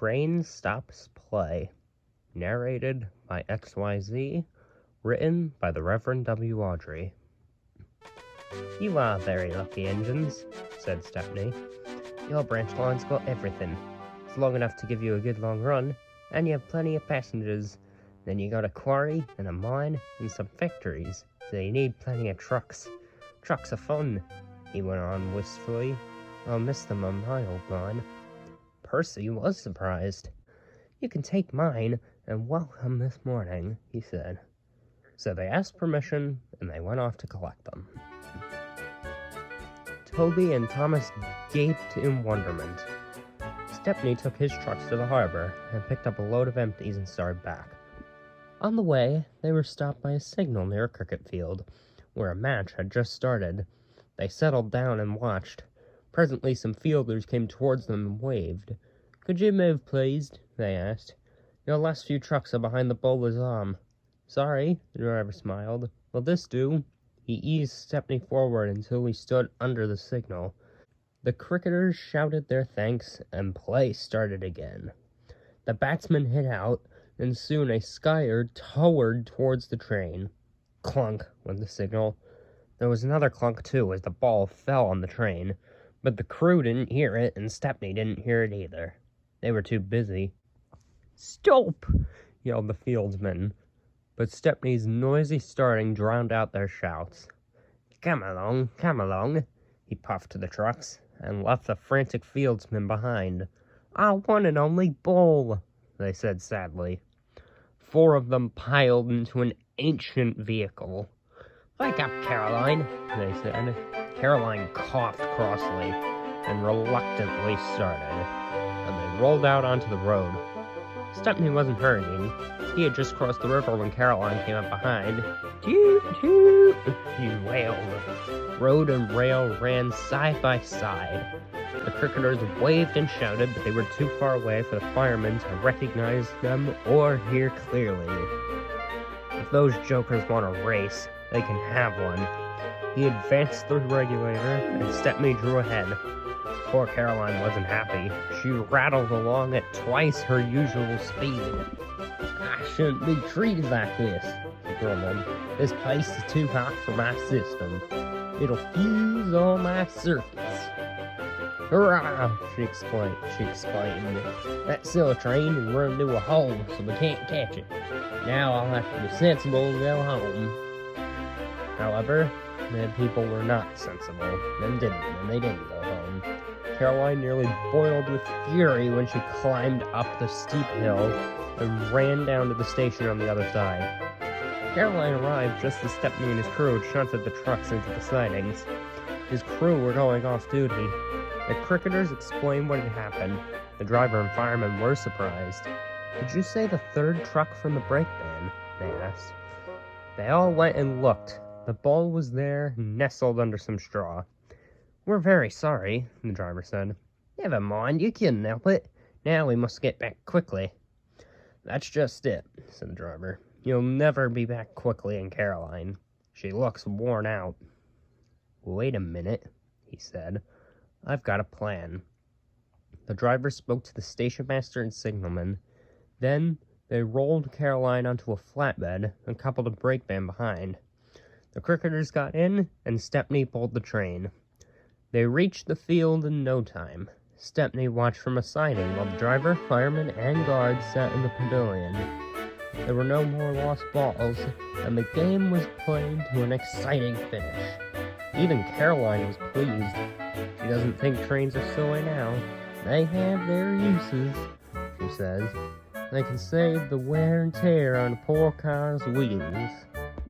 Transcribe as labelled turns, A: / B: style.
A: Train Stops Play. Narrated by XYZ. Written by the Reverend W. Audrey. "You are very lucky, engines," said Stepney. "Your branch line's got everything. It's long enough to give you a good long run, and you have plenty of passengers. Then you got a quarry, and a mine, and some factories, so you need plenty of trucks. Trucks are fun," he went on wistfully. "I'll miss them on my old line." Percy was surprised. "You can take mine, and welcome this morning," he said. So they asked permission, and they went off to collect them. Toby and Thomas gaped in wonderment. Stepney took his trucks to the harbor and picked up a load of empties and started back. On the way, they were stopped by a signal near a cricket field, where a match had just started. They settled down and watched. Presently some fielders came towards them and waved. "Could you move, please?" they asked. "Your last few trucks are behind the bowler's arm." "Sorry," the driver smiled. "Will this do?" He eased Stepney forward until he stood under the signal. The cricketers shouted their thanks, and play started again. The batsman hit out, and soon a skyer towered towards the train. Clunk went the signal. There was another clunk, too, as the ball fell on the train, but the crew didn't hear it, and Stepney didn't hear it either. They were too busy. "Stop!" yelled the fieldsman, but Stepney's noisy starting drowned out their shouts. Come along," he puffed to the trucks, and left the frantic fieldsmen behind. "Our one and only ball," they said sadly. 4 of them piled into an ancient vehicle. "Wake up, Caroline," they said. Caroline coughed crossly and reluctantly started, and they rolled out onto the road. Stepney wasn't hurrying. He had just crossed the river when Caroline came up behind. "Toot, toot," he wailed. Road and rail ran side by side. The cricketers waved and shouted, but they were too far away for the firemen to recognize them or hear clearly. "If those jokers want a race, they can have one." He advanced the regulator, and Stepney drew ahead. Poor Caroline wasn't happy. She rattled along at twice her usual speed. "I shouldn't be treated like this," she grumbled. "This place is too hot for my system. It'll fuse all my circuits." "Hurrah!" she exclaimed. "That silly train has run into a hole, so we can't catch it. Now I'll have to be sensible and go home." However, the people were not sensible, and they didn't go home. Caroline nearly boiled with fury when she climbed up the steep hill and ran down to the station on the other side. Caroline arrived just as Stepney and his crew had shunted the trucks into the sidings. His crew were going off duty. The cricketers explained what had happened. The driver and firemen were surprised. "Did you say the 3rd truck from the brake van?" they asked. They all went and looked. The ball was there, nestled under some straw. "We're very sorry," the driver said. "Never mind, you couldn't help it. Now we must get back quickly." "That's just it," said the driver. "You'll never be back quickly in Caroline. She looks worn out." "Wait a minute," he said. "I've got a plan." The driver spoke to the station master and signalman. Then they rolled Caroline onto a flatbed and coupled a brake van behind. The cricketers got in, and Stepney pulled the train. They reached the field in no time. Stepney watched from a siding while the driver, fireman, and guards sat in the pavilion. There were no more lost balls, and the game was played to an exciting finish. Even Caroline was pleased. She doesn't think trains are silly now. "They have their uses," she says. "They can save the wear and tear on a poor car's wheels."